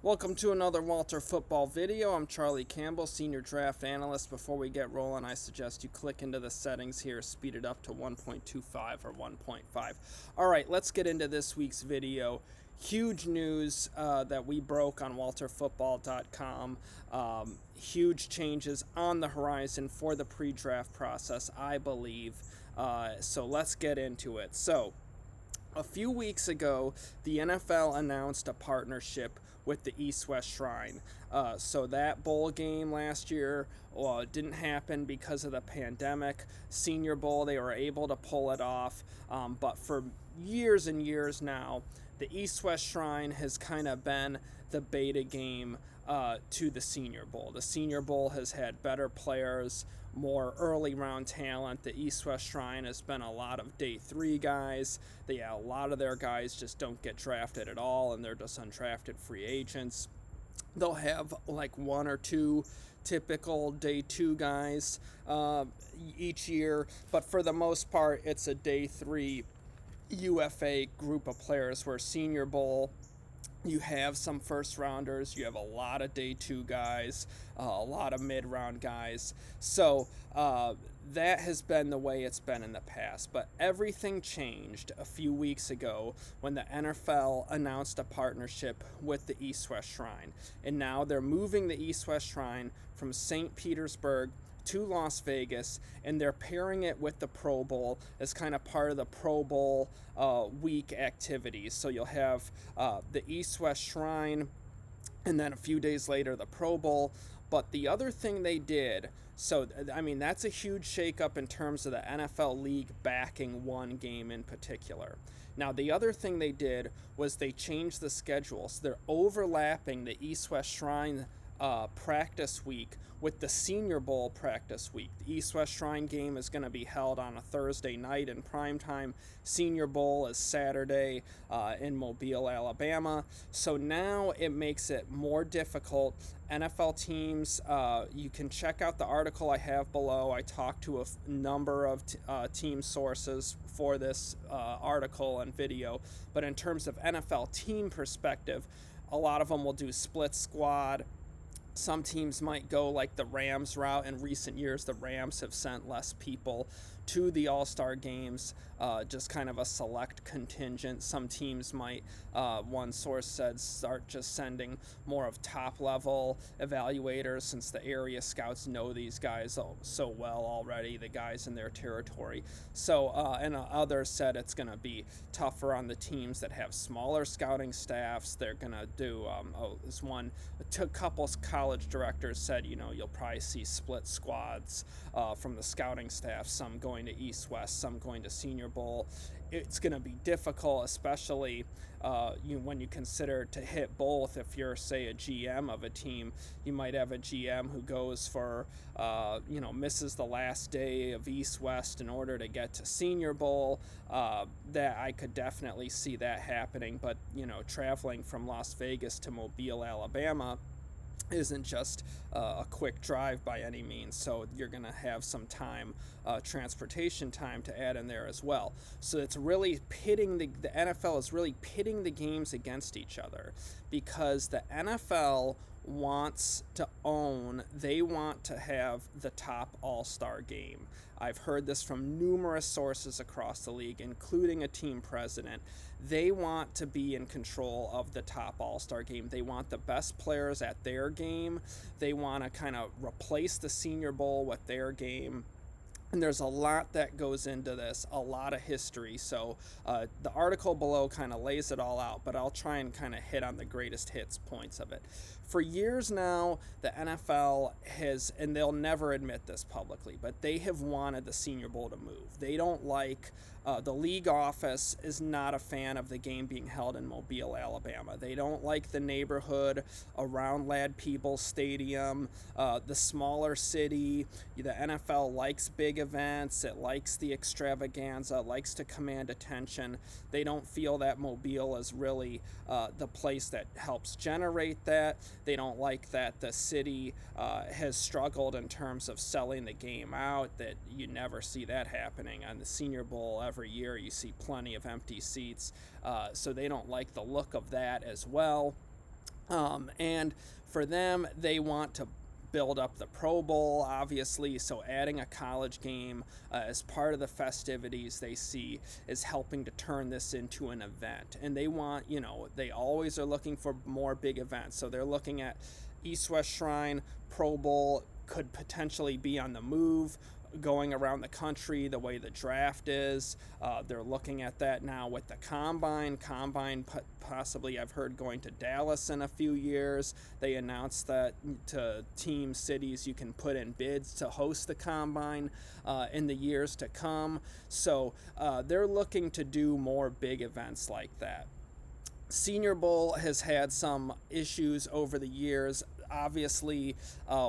Welcome to another Walter Football video. I'm Charlie Campbell, Senior Draft Analyst. Before we get rolling, I suggest you click into the settings here, speed it up to 1.25 or 1.5. All right, let's get into this week's video. Huge news that we broke on WalterFootball.com. Huge changes on the horizon for the pre-draft process, I believe. So let's get into it. So, a few weeks ago, the NFL announced a partnership with the East-West Shrine. So that bowl game last year didn't happen because of the pandemic. Senior Bowl, they were able to pull it off. But for years and years now, the East-West Shrine has kind of been the beta game to the Senior Bowl. The Senior Bowl has had better players, more early round talent. The East-West Shrine has been a lot of day three guys. A lot of their guys just don't get drafted at all, and they're just undrafted free agents. They'll have like one or two typical day two guys each year, but for the most part, it's a day three UFA group of players where Senior Bowl, you have some first rounders, you have a lot of day two guys, a lot of mid round guys. So that has been the way it's been in the past. But everything changed a few weeks ago when the NFL announced a partnership with the East-West Shrine. And now they're moving the East-West Shrine from St. Petersburg to Las Vegas, and they're pairing it with the Pro Bowl as kind of part of the Pro Bowl week activities. So you'll have the East-West Shrine, and then a few days later the Pro Bowl. But the other thing they did, so I mean that's a huge shakeup in terms of the NFL league backing one game in particular. Now the other thing they did was they changed the schedule, so they're overlapping the East-West Shrine practice week with the Senior Bowl practice week. The East-West Shrine game is going to be held on a Thursday night in primetime. Senior Bowl is Saturday in Mobile, Alabama. So now it makes it more difficult. NFL teams, you can check out the article I have below. I talked to a number of team sources for this article and video. But in terms of NFL team perspective, a lot of them will do split squad. Some teams might go like the Rams route. In recent years, the Rams have sent less people to the All-Star games, just kind of a select contingent. Some teams might, one source said, start just sending more of top-level evaluators since the area scouts know these guys so well already, the guys in their territory. So, and others said it's going to be tougher on the teams that have smaller scouting staffs. They're going to do, this one, a couple college directors said, you'll probably see split squads from the scouting staff, some going to East-West, some going to Senior Bowl. It's going to be difficult, especially when you consider to hit both. If you're, say, a GM of a team, you might have a GM who goes for, misses the last day of East-West in order to get to Senior Bowl. That I could definitely see that happening, but, traveling from Las Vegas to Mobile, Alabama, isn't just a quick drive by any means, so you're going to have some time, transportation time to add in there as well. So it's really pitting the NFL is really pitting the games against each other, because the NFL wants to own, they want to have the top all-star game. I've heard this from numerous sources across the league, including a team president. They want to be in control of the top all-star game. They want the best players at their game. They want to kind of replace the Senior Bowl with their game. And there's a lot that goes into this, a lot of history. So the article below kind of lays it all out, but I'll try and kind of hit on the greatest hits points of it. For years now, the NFL has, and they'll never admit this publicly, but they have wanted the Senior Bowl to move. They don't like, the league office is not a fan of the game being held in Mobile, Alabama. They don't like the neighborhood around Ladd-Peebles Stadium, the smaller city. The NFL likes big events, it likes the extravaganza, likes to command attention. They don't feel that Mobile is really the place that helps generate that. They don't like that the city has struggled in terms of selling the game out, that you never see that happening. On the Senior Bowl every year you see plenty of empty seats, so they don't like the look of that as well. And for them, they want to build up the Pro Bowl, obviously. So adding a college game as part of the festivities they see is helping to turn this into an event. And they want, they always are looking for more big events. So they're looking at East West Shrine, Pro Bowl could potentially be on the move, going around the country the way the draft is. They're looking at that now with the Combine. Possibly, I've heard, going to Dallas in a few years. They announced that to team cities you can put in bids to host the Combine in the years to come. So they're looking to do more big events like that. Senior Bowl has had some issues over the years. Obviously,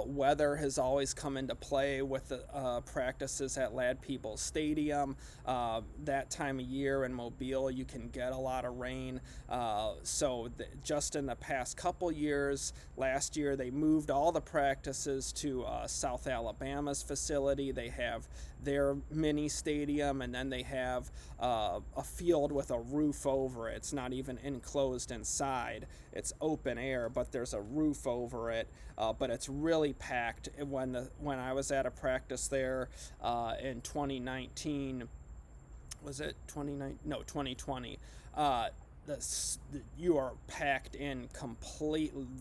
weather has always come into play with the practices at Lad Peoples Stadium. That time of year in Mobile, you can get a lot of rain. Just in the past couple years, last year they moved all the practices to South Alabama's facility. They have their mini stadium, and then they have a field with a roof over it. It's not even enclosed inside. It's open air, but there's a roof over it. But it's really packed. When I was at a practice there in 2019, was it 2019? No, 2020. You are packed in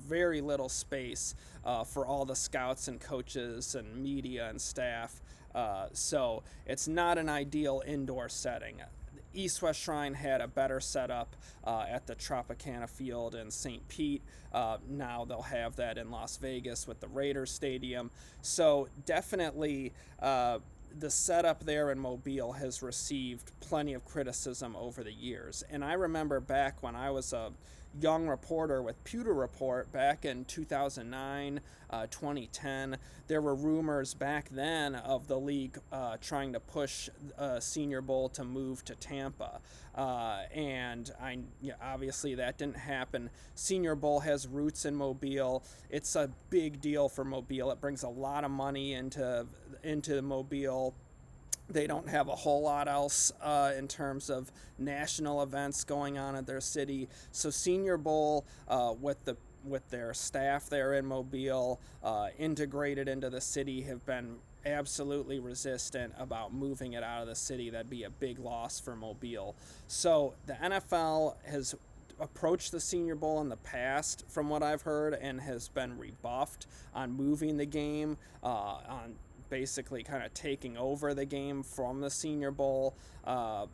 very little space for all the scouts and coaches and media and staff. So it's not an ideal indoor setting. East West Shrine had a better setup at the Tropicana Field in St. Pete. Now they'll have that in Las Vegas with the Raiders Stadium. So definitely the setup there in Mobile has received plenty of criticism over the years. And I remember back when I was a young reporter with Pewter Report back in 2009, 2010, there were rumors back then of the league trying to push Senior Bowl to move to Tampa. Obviously that didn't happen. Senior Bowl has roots in Mobile. It's a big deal for Mobile. It brings a lot of money into Mobile. They don't have a whole lot else in terms of national events going on in their city. So Senior Bowl with their staff there in Mobile, integrated into the city, have been absolutely resistant about moving it out of the city. That'd be a big loss for Mobile. So the NFL has approached the Senior Bowl in the past, from what I've heard, and has been rebuffed on moving the game, on basically kind of taking over the game from the Senior Bowl.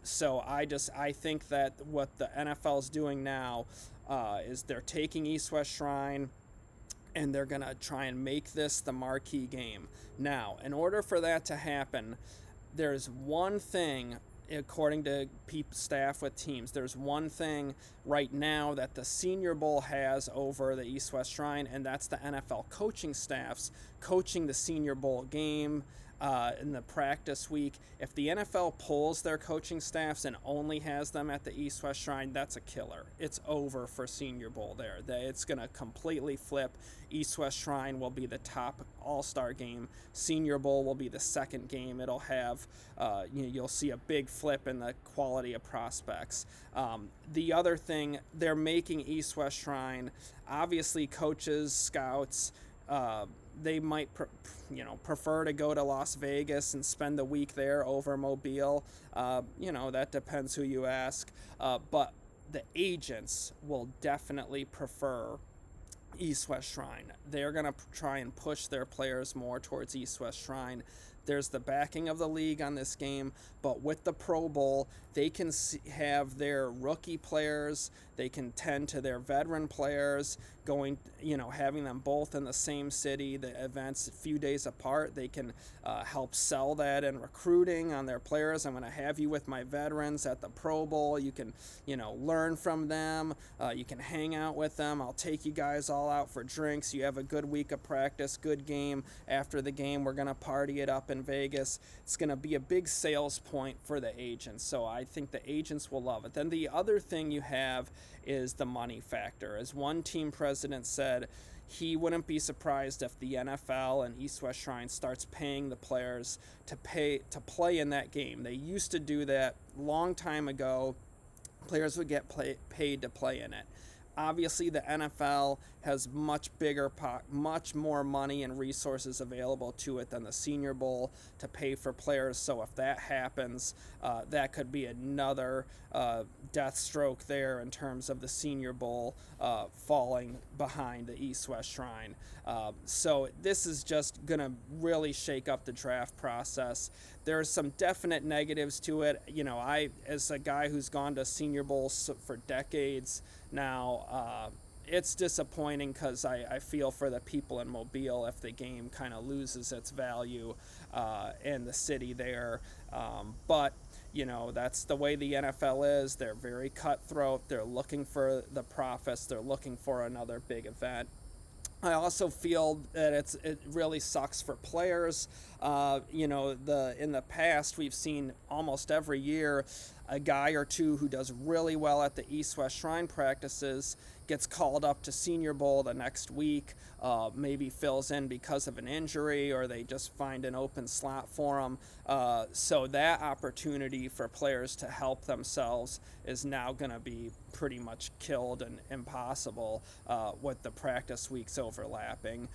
So I think that what the NFL is doing now is they're taking East West Shrine and they're going to try and make this the marquee game. Now, in order for that to happen, there's one thing, according to staff with teams, there's one thing right now that the Senior Bowl has over the East West Shrine, and that's the NFL coaching staffs coaching the Senior Bowl game in the practice week. If the NFL pulls their coaching staffs and only has them at the East West Shrine, that's a killer. It's over for Senior Bowl there. It's going to completely flip. East West Shrine will be the top all-star game. Senior Bowl will be the second game. It'll have, you'll see a big flip in the quality of prospects. The other thing, they're making East West Shrine, obviously coaches, scouts, they might prefer to go to Las Vegas and spend the week there over Mobile. That depends who you ask. But the agents will definitely prefer East West Shrine. They're going to try and push their players more towards East West Shrine. There's the backing of the league on this game, but with the Pro Bowl, they can have their rookie players, they can tend to their veteran players, having them both in the same city, the events a few days apart. They can help sell that in recruiting on their players. I'm going to have you with my veterans at the Pro Bowl. You can, learn from them. You can hang out with them. I'll take you guys all out for drinks. You have a good week of practice, good game. After the game, we're going to party it up in Vegas. It's going to be a big sales point for the agents. So I think the agents will love it. Then the other thing you have is the money factor. As one team president said, he wouldn't be surprised if the NFL and East West Shrine starts paying the players to play in that game. They used to do that long time ago. Players would get paid to play in it. Obviously, the NFL has much more money and resources available to it than the Senior Bowl to pay for players. So if that happens, that could be another death stroke there in terms of the Senior Bowl falling behind the East-West Shrine. So this is just going to really shake up the draft process. There are some definite negatives to it. I, as a guy who's gone to Senior Bowls for decades now, it's disappointing because I feel for the people in Mobile if the game kind of loses its value in the city there. But that's the way the NFL is. They're very cutthroat. They're looking for the profits. They're looking for another big event. I also feel that it really sucks for players. In the past we've seen almost every year a guy or two who does really well at the East-West Shrine practices gets called up to Senior Bowl the next week, maybe fills in because of an injury, or they just find an open slot for them. So that opportunity for players to help themselves is now going to be pretty much killed and impossible with the practice weeks overlapping.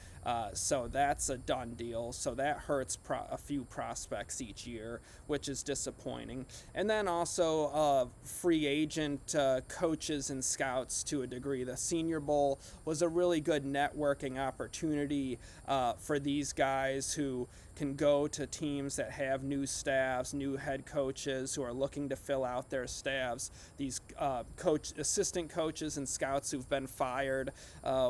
So that's a done deal. So that hurts a few prospects each year, which is disappointing. And then also free agent coaches and scouts to a degree. The Senior Bowl was a really good networking opportunity for these guys who can go to teams that have new staffs, new head coaches who are looking to fill out their staffs. These assistant coaches and scouts who've been fired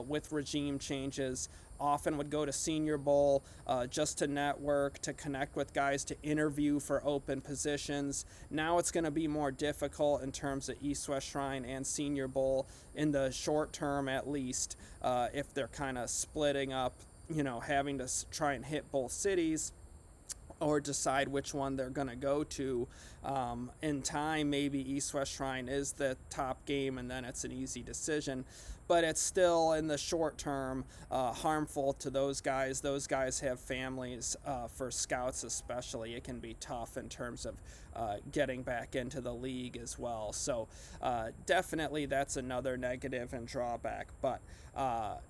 with regime changes often would go to Senior Bowl just to network, to connect with guys, to interview for open positions. Now it's going to be more difficult in terms of East-West Shrine and Senior Bowl in the short term, at least, if they're kind of splitting up, having to try and hit both cities or decide which one they're going to go to. In time, maybe East-West Shrine is the top game, and then it's an easy decision. But it's still, in the short term, harmful to those guys. Those guys have families. For scouts especially, it can be tough in terms of getting back into the league as well. So definitely that's another negative and drawback. But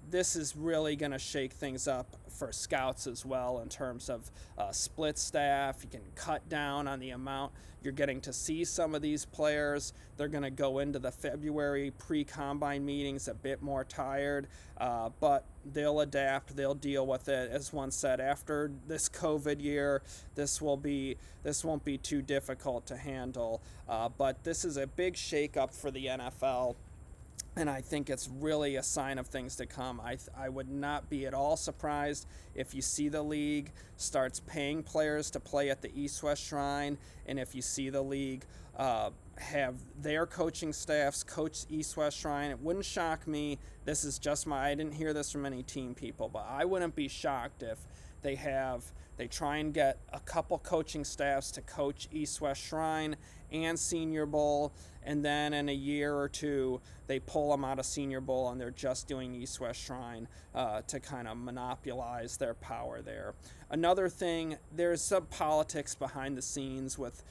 this is really going to shake things up for scouts as well in terms of split staff. You can cut down on the amount you're getting to see some of these players. They're going to go into the February pre-combine meetings a bit more tired, but they'll adapt. They'll deal with it. As one said, after this COVID year, this won't be too difficult to handle. But this is a big shakeup for the NFL. And I think it's really a sign of things to come. I would not be at all surprised if you see the league starts paying players to play at the East-West Shrine, and if you see the league have their coaching staffs coach East-West Shrine. It wouldn't shock me. This is just I didn't hear this from any team people, but I wouldn't be shocked if they try and get a couple coaching staffs to coach East-West Shrine and Senior Bowl, and then in a year or two they pull them out of Senior Bowl and they're just doing East-West Shrine to kind of monopolize their power there. Another thing, there's some politics behind the scenes with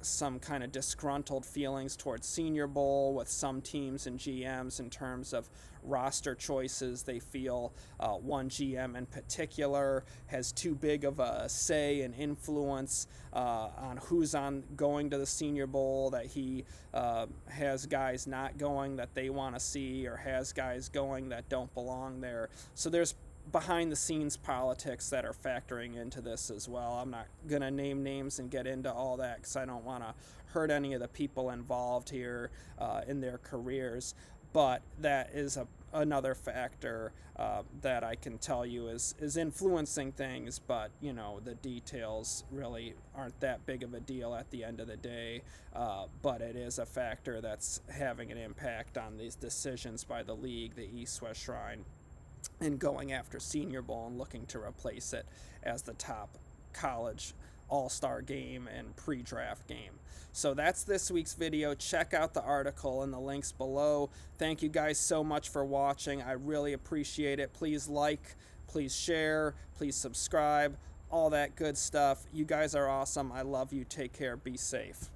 some kind of disgruntled feelings towards Senior Bowl with some teams and GMs in terms of roster choices. They feel one GM in particular has too big of a say and influence on who's going to the Senior Bowl, that he has guys not going that they want to see, or has guys going that don't belong there. So there's behind the scenes politics that are factoring into this as well. I'm not going to name names and get into all that because I don't want to hurt any of the people involved here in their careers, but that is another factor that I can tell you is influencing things, but the details really aren't that big of a deal at the end of the day, but it is a factor that's having an impact on these decisions by the league, the East-West Shrine, and going after Senior Bowl and looking to replace it as the top college all-star game and pre-draft game. So that's this week's video. Check out the article and the links below. Thank you guys so much for watching. I really appreciate it. Please like, please share, please subscribe, all that good stuff. You guys are awesome. I love you. Take care. Be safe.